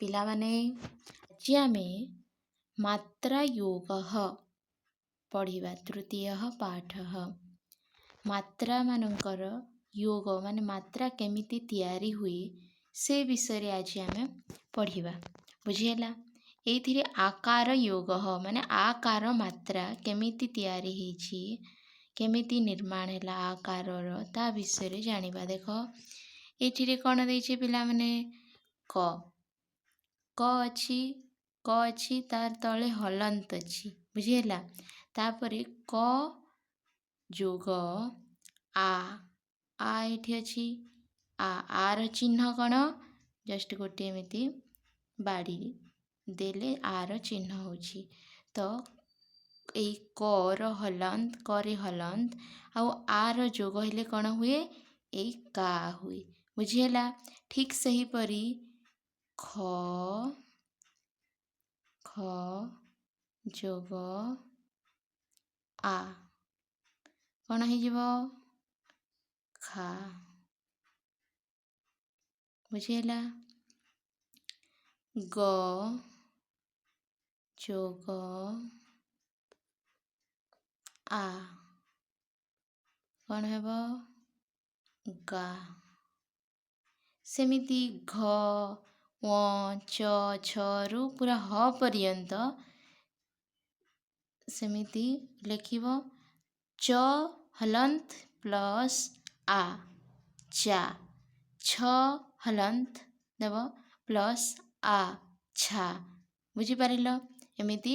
ପିଲାମାନେ ଆଜି ଆମେ ମାତ୍ରା ଯୋଗଃ ପଢ଼ିବା। ତୃତୀୟ ପାଠଃ। ମାତ୍ରାମାନଙ୍କର ଯୋଗ ମାନେ ମାତ୍ରା କେମିତି ତିଆରି ହୁଏ ସେ ବିଷୟରେ ଆଜି ଆମେ ପଢ଼ିବା। ବୁଝିହେଲା? ଏଇଥିରେ ଆକାର ଯୋଗଃ ମାନେ ଆକାର ମାତ୍ରା କେମିତି ତିଆରି ହେଇଛି, କେମିତି ନିର୍ମାଣ ହେଲା ଆକାରର ତା ବିଷୟରେ ଜାଣିବା। ଦେଖ ଏଇଥିରେ କ'ଣ ଦେଇଛି ପିଲାମାନେ? କ ଅଛି ତାର ତଳେ ହଲନ୍ତ ଅଛି। ବୁଝିହେଲା? ତାପରେ କ ଯୋଗ ଆ ଏଇଠି ଅଛି। ଆର ଚିହ୍ନ କ'ଣ? ଜଷ୍ଟ ଗୋଟେ ଏମିତି ବାଡ଼ି ଦେଲେ ଆର ଚିହ୍ନ ହେଉଛି। ତ ଏଇ କରେ ହଲନ୍ତ ଆଉ ଆର ଯୋଗ ହେଲେ କ'ଣ ହୁଏ? ଏଇ କା ହୁଏ। ବୁଝିହେଲା? ଠିକ୍ ସେହିପରି ଖ ଯୋଗ ଆ କ'ଣ ହେଇଯିବ? ଖା। ବୁଝିହେଲା? ଗ ଯୋଗ ଆ କ'ଣ ହେବ? ଗା। ସେମିତି ଘ ଛରୁ ପୁରା ହ ପର୍ଯ୍ୟନ୍ତ ସେମିତି ଲେଖିବ। ଚ ହଲନ୍ତ ପ୍ଲସ୍ ଆ ଚା। ଛ ହଲନ୍ତ ଦେବ ପ୍ଲସ୍ ଆ ଛା। ବୁଝିପାରିଲ? ଏମିତି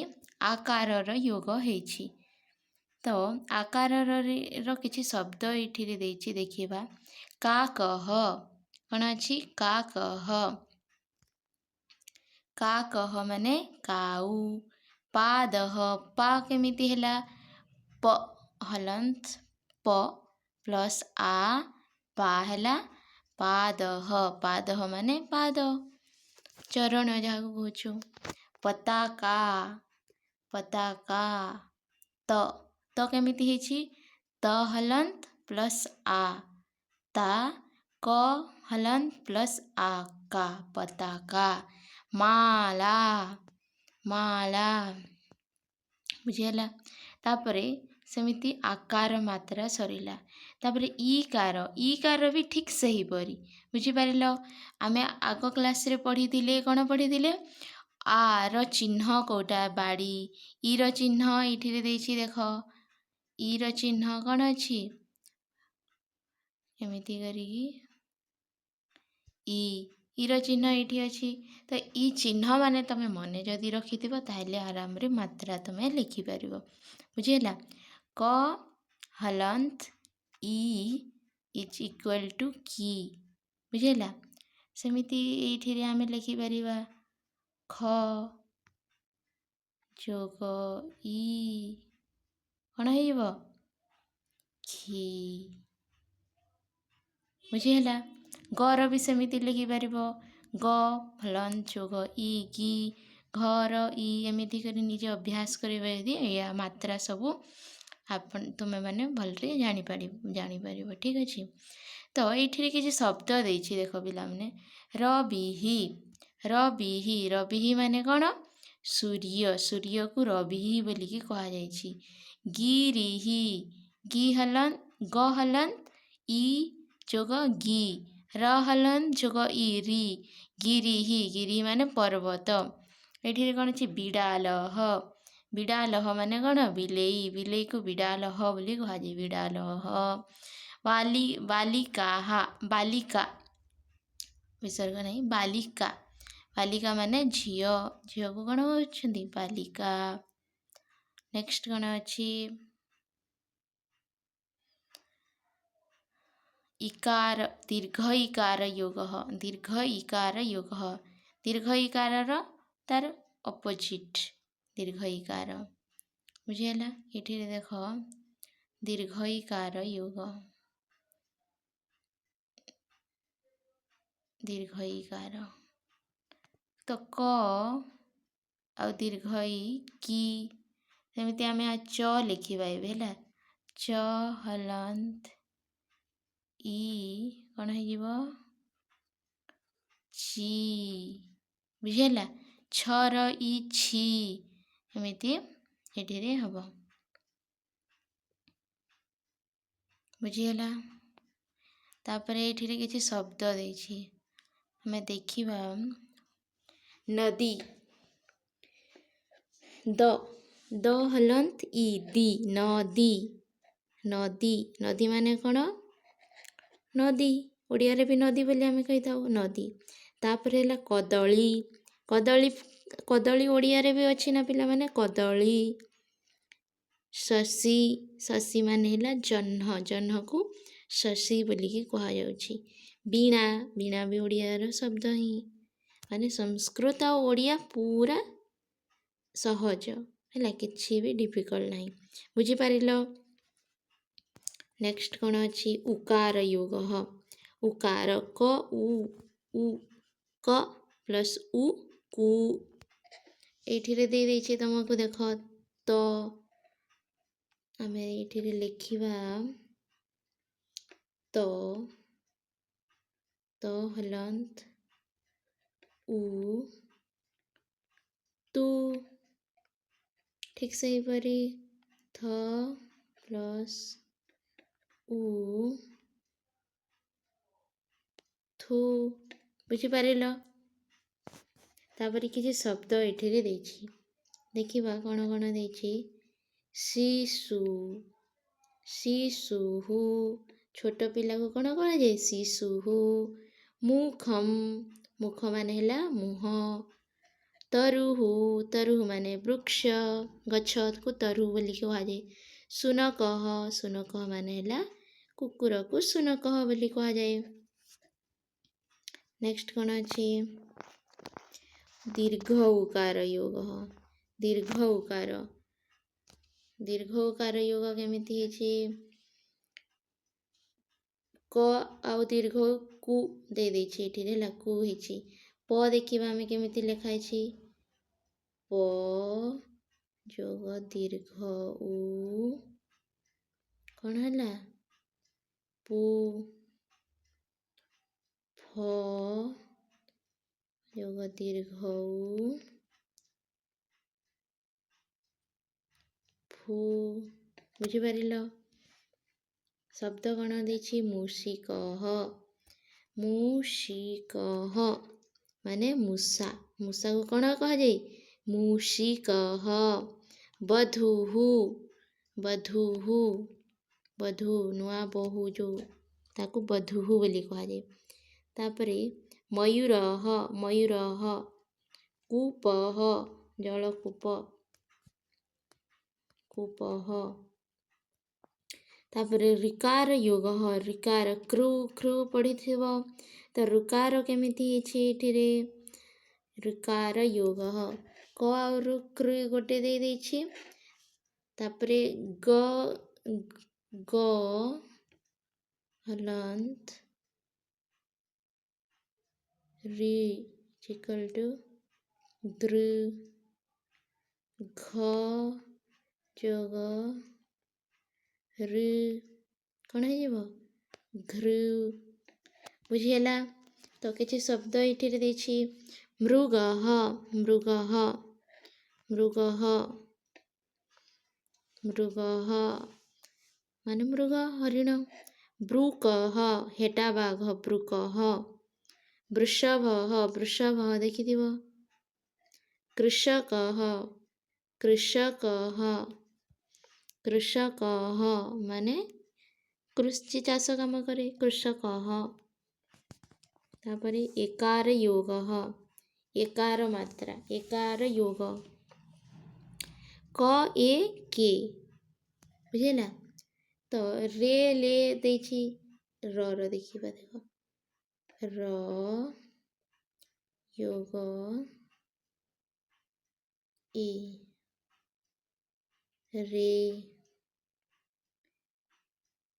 ଆକାରର ଯୋଗ ହେଇଛି। ତ ଆକାରର କିଛି ଶବ୍ଦ ଏଇଠିରେ ଦେଇଛି, ଦେଖିବା। କା କହ କ'ଣ ଅଛି? କା କହ ମାନେ କାଉ। ପାଦହ ପା କେମିତି ହେଲା? ପ ହଲନ୍ତ ପ ପ୍ଲସ୍ ଆ ପା ହେଲା ପାଦହ ମାନେ ପାଦ, ଚରଣ ଯାହାକୁ କହୁଛୁ। ପତାକା ତ କେମିତି ହେଇଛି? ତ ହଲନ୍ତ ପ୍ଲସ୍ ଆ ତା କ ହଲନ୍ତ ପ୍ଲସ୍ ଆ କା ପତାକା। ମାଳା ବୁଝିହେଲା? ତାପରେ ସେମିତି ଆକାର ମାତ୍ରା ସରିଲା। ତାପରେ ଇକାର ବି ଠିକ୍ ସେହିପରି। ବୁଝିପାରିଲ? ଆମେ ଆଗ କ୍ଲାସ୍ରେ ପଢ଼ିଥିଲେ, କ'ଣ ପଢ଼ିଥିଲେ? ଆର ଚିହ୍ନ କେଉଁଟା? ବାଡ଼ି। ଇର ଚିହ୍ନ ଏଇଠିରେ ଦେଇଛି, ଦେଖ। ଇର ଚିହ୍ନ କ'ଣ ଅଛି? ଏମିତି କରିକି ଇର ଚିହ୍ନ ଏଇଠି ଅଛି। ତ ଇ ଚିହ୍ନ ମାନେ ତମେ ମନେ ଯଦି ରଖିଥିବ ତାହେଲେ ଆରାମରେ ମାତ୍ରା ତମେ ଲେଖିପାରିବ। ବୁଝିହେଲା? କ ହଲନ୍ତ ଇ ଇଜ୍ ଇକ୍ୱାଲ୍ ଟୁ କି। ବୁଝିହେଲା? ସେମିତି ଏଇଠିରେ ଆମେ ଲେଖିପାରିବା ଖ ଯୋଗ ଇ କ'ଣ ହେଇଯିବ? ଖି। ବୁଝିହେଲା? ଗର ବି ସେମିତି ଲେଖିପାରିବ। ଗ ହଲନ୍ତ ଯୋଗ ଇ ଗି ଘର ଇ ଏମିତି କରି ନିଜେ ଅଭ୍ୟାସ କରିବେ ଯଦି ଏଇଆ ମାତ୍ରା ସବୁ ତୁମେମାନେ ଭଲରେ ଜାଣିପାରିବ। ଠିକ୍ ଅଛି? ତ ଏଇଠିରେ କିଛି ଶବ୍ଦ ଦେଇଛି, ଦେଖ ପିଲାମାନେ। ରବିହି ମାନେ କ'ଣ? ସୂର୍ଯ୍ୟକୁ ରବିହି ବୋଲିକି କୁହାଯାଇଛି। ଗିରିହି ଗ ହଲନ୍ତ ଇ ଯୋଗ ଗି ର ହଲନ୍ତ ଯୋଗ ଇ ରି ଗିରିହି ମାନେ ପର୍ବତ। ଏଠିରେ କ'ଣ ଅଛି? ବିଡ଼ାଲହ ମାନେ କ'ଣ? ବିଲେଇକୁ ବିଡ଼ାଲହ ବୋଲି କୁହାଯାଏ। ବିଡ଼ାଲହ। ବାଲିକା ବିସର୍ଗ ନାହିଁ। ବାଲିକା ମାନେ ଝିଅକୁ କ'ଣ କହୁଛନ୍ତି? ବାଲିକା। ନେକ୍ସଟ କ'ଣ ଅଛି? ଦୀର୍ଘ ଇକାର ଯୋଗ। ଦୀର୍ଘ ଇକାରର ତାର ଅପୋଜିଟ୍ ଦୀର୍ଘ ଇକାର। ବୁଝିହେଲା? ଏଠିରେ ଦେଖ ଦୀର୍ଘ ଇକାର ଯୋଗ। ଦୀର୍ଘ ଇକାର ତ କ ଆଉ ଦୀର୍ଘ ଇ କି। ସେମିତି ଆମେ ଚ ଲେଖିବା ଏବେ। ହେଲା? ଚ ହଲନ୍ତ ଇ କ'ଣ ହେଇଯିବ? ଚି। ବୁଝିହେଲା। ଛର ଇ ଛି ଏମିତି ଏଠିରେ ହବ। ବୁଝିହେଲା। ତାପରେ ଏଠିରେ କିଛି ଶବ୍ଦ ଦେଇଛି, ଆମେ ଦେଖିବା। ନଦୀ, ଦ ହଲନ୍ତ ଇ ଦି, ନଦୀ। ନଦୀ, ନଦୀ ମାନେ କ'ଣ? ନଦୀ। ଓଡ଼ିଆରେ ବି ନଦୀ ବୋଲି ଆମେ କହିଥାଉ, ନଦୀ। ତାପରେ ହେଲା କଦଳୀ, କଦଳୀ କଦଳୀ ଓଡ଼ିଆରେ ବି ଅଛି ନା ପିଲାମାନେ, କଦଳୀ। ଶଶୀ, ଶଶୀ ମାନେ ହେଲା ଜହ୍ନ, ଜହ୍ନକୁ ଶଶୀ ବୋଲିକି କୁହାଯାଉଛି। ବୀଣା, ବୀଣା ବି ଓଡ଼ିଆର ଶବ୍ଦ ହିଁ, ମାନେ ସଂସ୍କୃତ ଆଉ ଓଡ଼ିଆ ପୁରା ସହଜ ହେଲା, କିଛି ବି ଡିଫିକଲ୍ଟ ନାହିଁ। ବୁଝିପାରିଲ। ନେକ୍ସଟ କ'ଣ ଅଛି? ଉକାର ୟୋଗ। ଉକାର, କ ଉ କ ପ୍ଲସ୍ ଉ କୁ। ଏଇଠିରେ ଦେଇଛି ତମକୁ, ଦେଖ ତ, ଆମେ ଏଇଠିରେ ଲେଖିବା ତ ହଲନ୍ତ ଉ ତୁ। ଠିକ୍ ସେହିପରି ଥ ପ୍ଲସ୍ ଉ ଥୁ। ବୁଝିପାରିଲ। ତାପରେ କିଛି ଶବ୍ଦ ଏଠିରେ ଦେଇଛି, ଦେଖିବା କ'ଣ କ'ଣ ଦେଇଛି। ଶିଶୁ, ଶିଶୁହୁ, ଛୋଟ ପିଲାକୁ କ'ଣ କୁହାଯାଏ? ଶିଶୁହୁ। ମୁଖମ୍, ମୁଖ ମାନେ ହେଲା ମୁହଁ। ତରୁହୁ, ତରୁହୁ ମାନେ ବୃକ୍ଷ, ଗଛକୁ ତରୁହୁ ବୋଲି କୁହାଯାଏ। ଶୁନକଃ, ଶୁନକଃ ମାନେ ହେଲା କୁକୁରକୁ ଶୁନକଃ ବୋଲି କୁହାଯାଏ। ନେକ୍ସଟ କ'ଣ ଅଛି? ଦୀର୍ଘ ଉକାର ୟୋଗ। ଦୀର୍ଘ ଉକାର, ଦୀର୍ଘ ଉକାର ୟୋଗ କେମିତି ହେଇଛି? କ ଆଉ ଦୀର୍ଘ କୁ ଦେଇଛି ଏଠିରେ ହେଲା, କୁ ହେଇଛି। ପ ଦେଖିବା ଆମେ କେମିତି ଲେଖା ହେଇଛି। ପ ଯୋଗ ଦୀର୍ଘ ଉ, କ'ଣ ହେଲା? ପୁ। ଫ ଯୋଗ ଦୀର୍ଘ ଉ, ଫୁ। ବୁଝିପାରିଲ। ଶବ୍ଦ କ'ଣ ଦେଇଛି? ମୂଷିକଃ, ମୂଷିକଃ ମାନେ ମୂଷା, ମୂଷାକୁ କ'ଣ କୁହାଯାଏ? ମୂଷିକଃ। ବଧୂହୁ, ବଧୂହୁ, ବଧୂ ନୂଆ ବୋହୂ ଯୋଉ, ତାକୁ ବଧୂହୁ ବୋଲି କୁହାଯାଏ। ତାପରେ ମୟୂରଃ, ମୟୂରଃ। କୂପଃ, ଜଳକୂପ, କୂପଃ। ତାପରେ ରିକାର ୟୋଗ, ରିକାର, କ୍ରୁ, କ୍ରୁ ପଢ଼ିଥିବ ତ, ରୁକାର କେମିତି ହେଇଛି ଏଠିରେ? ରୁକାର ୟୋଗ, କ ଆଉ କ୍ରୁ ଗୋଟେ ଦେଇଛି। ତାପରେ ଗ, ଗ ହଲନ୍ତ ରି ଇକ୍ୱାଲ୍ ଟୁ ଦୃ, ଘ ଯୋଗ ଋ, କ'ଣ ହେଇଯିବ? ଘୃ। ବୁଝିହେଲା। ତ କିଛି ଶବ୍ଦ ଏଠିରେ ଦେଇଛି। ମୃଗଃ, ମୃଗଃ, ମୃଗଃ, ମୃଗଃ ମାନେ ମୃଗ, ହରିଣ। ବୃକଃ, ହେଟା ବାଘ, ବୃକଃ। ବୃଷଭଃ, ବୃଷଭ ଦେଖିଥିବ। କୃଷକଃ, କୃଷକଃ, କୃଷକଃ ମାନେ କୃଷି ଚାଷ କାମ କରେ, କୃଷକଃ। ତାପରେ ଏକାର ୟୋଗଃ, ଏକାର ମାତ୍ରା, ଏକାର ୟୋଗ। କ ଏ କେ। ବୁଝିଲା। ତ ରେ ଲେ ଦେଇଛି, ର ଦେଖିବା, ଦେଖ ର ୟୋଗ ଏ, ରେ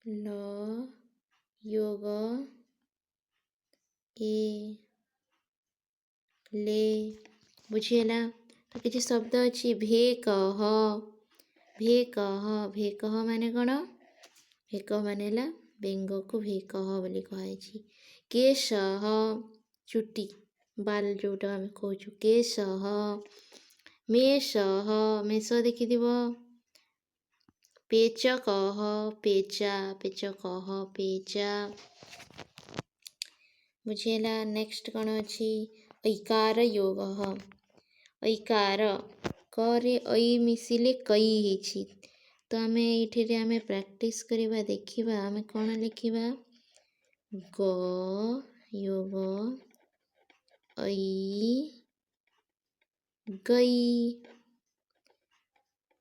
ଲ ୟୋଗ ଏ, ଲେ। ବୁଝିହେଲା। ତ କିଛି ଶବ୍ଦ ଅଛି। ଭେକଃ, ଭେକଃ, ଭେକଃ ମାନେ କ'ଣ? ଭେକ ମାନେ ହେଲା ବେଙ୍ଗକୁ ଭେକଃ ବୋଲି କୁହାଯାଇଛି। କେଶଃ, ଚୁଟି, ବାଲ୍ ଯେଉଁଟା ଆମେ କହୁଛୁ କେଶଃ ମେଷଃ ମେଷ ଦେଖିଥିବ पेचकः पेचा पेचकः पेचा बुझेला। नेक्स्ट कौन अच्छी ऐकार योग ऐकार करे ऐ मिसिले कई हेछि तो आमे एठिरे आमे प्रैक्टिस करिबा देखिबा आमे कौन लिखिबा ग योग ऐ गई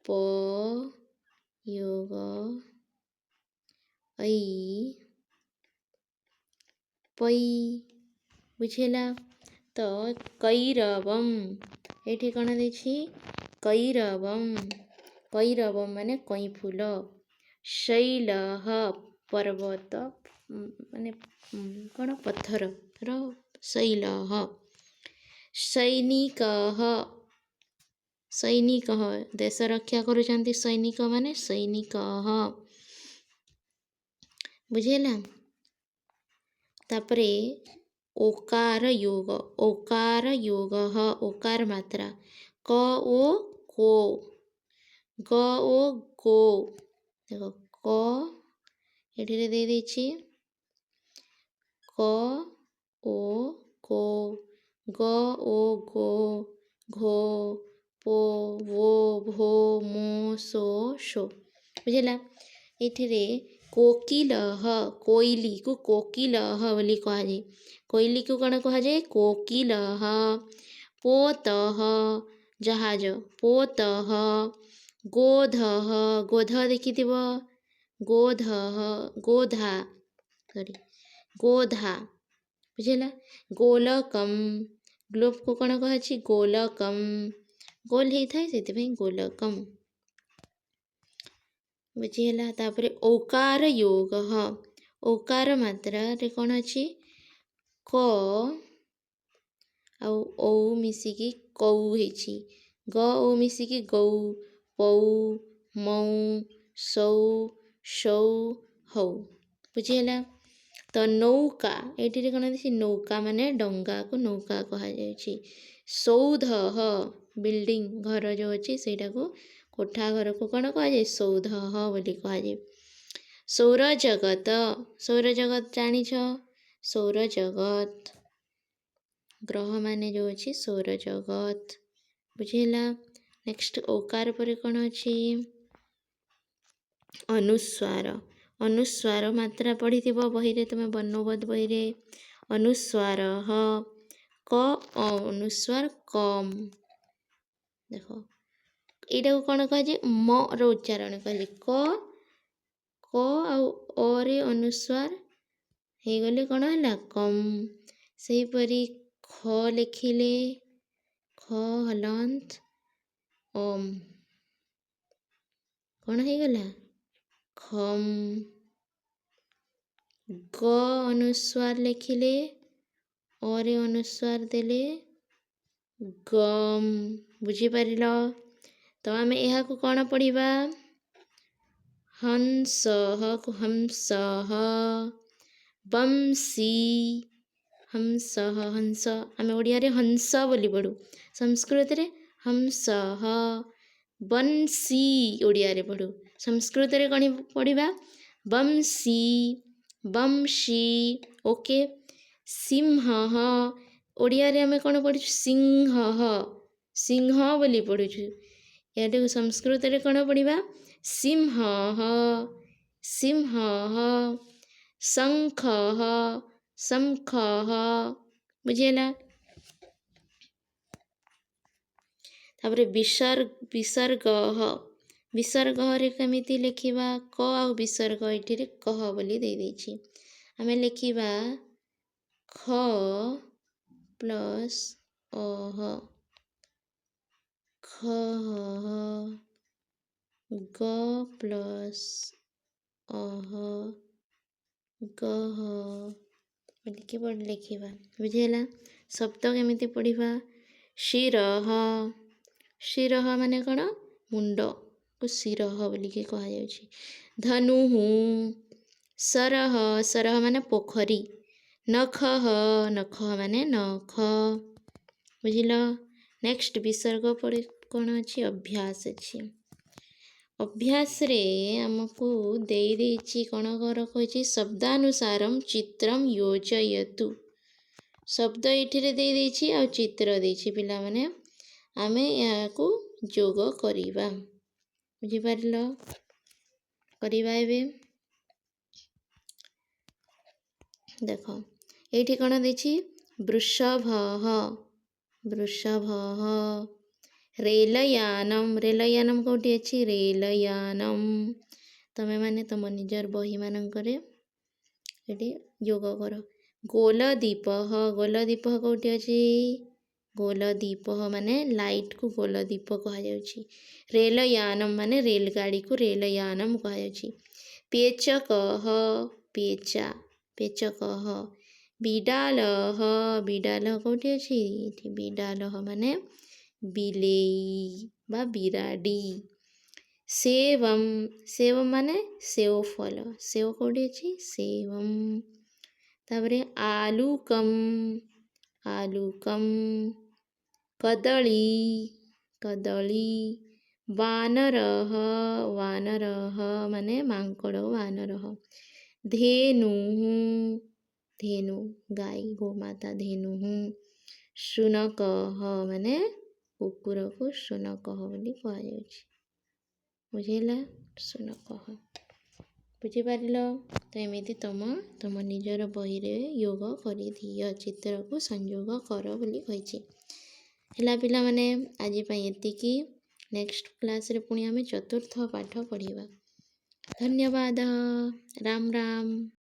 प योग ऐ पई बुझेला। तो कैरवम एठी कौन देछि कैरवम कैरवम माने कई फूल शैलः पर्वत माने कौन पत्थर रो शैलः सैनिकः सैनिकः देश रक्षा करुछंती सैनिक माने सैनिकः बुझेला। तापरे ओकार योग ओकार मात्रा क ओ को ग ओ गो देखो क एठिरे दे देछि क ओ को ग ओ गो घो पो वो भो मो सो शो बुझेला। एठिरे कोकिलः कोइली को कोकिलः बोली कहा जाए कोइली को कौन कहा जाए कोकिलः पोतः जहाज पोतः गोधः गोध देखिथिब गोधः गोधा सॉरी गोधा बुझेला। गोलकम ग्लोब को कौन कहा गोलकम गोल होता है से गोलकम बुझीगला। तापरे ओकार योग ओकार मात्रा रे कौन अच्छी क आउ ओ मिसिकी कौ हेछि ग ओ मिसिकी गौ पौ मौ सौ शौ हौ बुझीगला। तो नौका एठी कौन अच्छी नौका माने डंगा को नौका कहा जायछि सौध बिल्डिंग घर जो अच्छी सेटा को कोठा घर को कौन कहा जाए सौध बोली कहा जाए। सौर जगत जानिछ सौर जगत ग्रह माने जो अच्छी सौर जगत बुझेला। नेक्स्ट ओकार पर कौन अच्छी अनुस्वार अनुस्वार मात्रा पढ़ी थी बही रे तुम वर्णबोध बही रे अनुस्वार क अनुस्वार कम देखो एटा को कौन कह म रो उच्चारण कह क आ रे अनुस्वार हे गले कौन है कम सेहीपरी ख लिखिले ख हलंत ओम कौन है गला खम ग अनुस्वार लिखिले और अनुस्वार देले गम बुझी पारिल। तो आम यह को कौन पढ़िबा हंस को हंस बंसी हंस हंस आम ओडिया रे हंस बोली पढ़ू संस्कृत रे हंस बंसी ओडिया रे पढ़ू संस्कृत रे कौन पढ़िबा बंसी बंशी ओके। सिंह ओडिया रे आम कौन पढ़ु सिंह सिंह बोली पढ़ुछु या संस्कृत रे कौन पढ़िबा सिंह सिंह शंख शंख बुझेला। तापरे विसर्ग विसर्ग रे केमिति लिखिबा क आ विसर्ग एठी रे कह बोली दे देछि आमे लिखिबा ख प्लस अह ख ग प्लस अह गह बोलिकी पढ़ लिखिबा बुझेला। शब्द केमिति पढ़िबा शिरह शिरह माने कौन मुंड को शिरह बोलिकी कहा जाउछि। धनुः सरह सरह माने पोखरी ନଖଃ ନଖ ମାନେ ନଖ ବୁଝିଲ। ନେକ୍ସଟ ବିସର୍ଗ ପରେ କ'ଣ ଅଛି? ଅଭ୍ୟାସ ଅଛି। ଅଭ୍ୟାସରେ ଆମକୁ ଦେଇଛି କ'ଣ କହିଛି? ଶବ୍ଦାନୁସାରମ୍ ଚିତ୍ରମ୍ ୟୋଜୟତୁ। ଶବ୍ଦ ଏଠିରେ ଦେଇଛି ଆଉ ଚିତ୍ର ଦେଇଛି। ପିଲାମାନେ ଆମେ ଏହାକୁ ଯୋଗ କରିବା। ବୁଝିପାରିଲ? କରିବା ଏବେ। ଦେଖ ଏଇଠି କ'ଣ ଦେଇଛି? ବୃଷଭଃ ବୃଷଭଃ। ରେଲୟାନମ୍ ରେଲୟାନମ୍ କେଉଁଠି ଅଛି? ରେଲୟାନମ୍। ତମେମାନେ ତମ ନିଜର ବହିମାନଙ୍କରେ ଏଠି ଯୋଗ କର। ଗୋଲଦୀପଃ ଗୋଲଦୀପଃ କେଉଁଠି ଅଛି? ଗୋଲଦୀପଃ ମାନେ ଲାଇଟ୍କୁ ଗୋଲଦୀପ କୁହାଯାଉଛି। ରେଲୟାନମ୍ ମାନେ ରେଲଗାଡ଼ିକୁ ରେଲୟାନମ୍ କୁହାଯାଉଛି। ପେଚକଃ ପେଚା ପେଚକଃ। ବିଡ଼ାଲଃ ବିଡ଼ାଲ କେଉଁଠି ଅଛି? ଏଠି ବିଡ଼ାଲଃ ମାନେ ବିଲେଇ ବା ବିରାଡ଼ି। ସେବମ୍ ସେବମ୍ ମାନେ ସେଓ ଫଳ। ସେଓ କେଉଁଠି ଅଛି? ସେବମ୍। ତାପରେ ଆଲୁକମ୍ ଆଲୁକମ୍। କଦଳୀ କଦଳୀ। ବାନରଃ ବାନରଃ ମାନେ ମାଙ୍କଡ଼ ବାନରଃ। ଧେନୁଃ ଧେନୁ ଗାଈ ଗୋମାତା ଧେନୁଃ। ଶୁନକଃ ମାନେ କୁକୁରକୁ ଶୁନକଃ ବୋଲି କୁହାଯାଉଛି। ବୁଝିଲା? ଶୁନକଃ। ବୁଝିପାରିଲ? ତ ଏମିତି ତମ ନିଜର ବହିରେ ଯୋଗ କରିଦିଅ। ଚିତ୍ରକୁ ସଂଯୋଗ କର ବୋଲି କହିଛି। ହେଲା ପିଲାମାନେ, ଆଜି ପାଇଁ ଏତିକି। ନେକ୍ସଟ କ୍ଲାସ୍ରେ ପୁଣି ଆମେ ଚତୁର୍ଥ ପାଠ ପଢ଼ିବା। ଧନ୍ୟବାଦ। ରାମ ରାମ।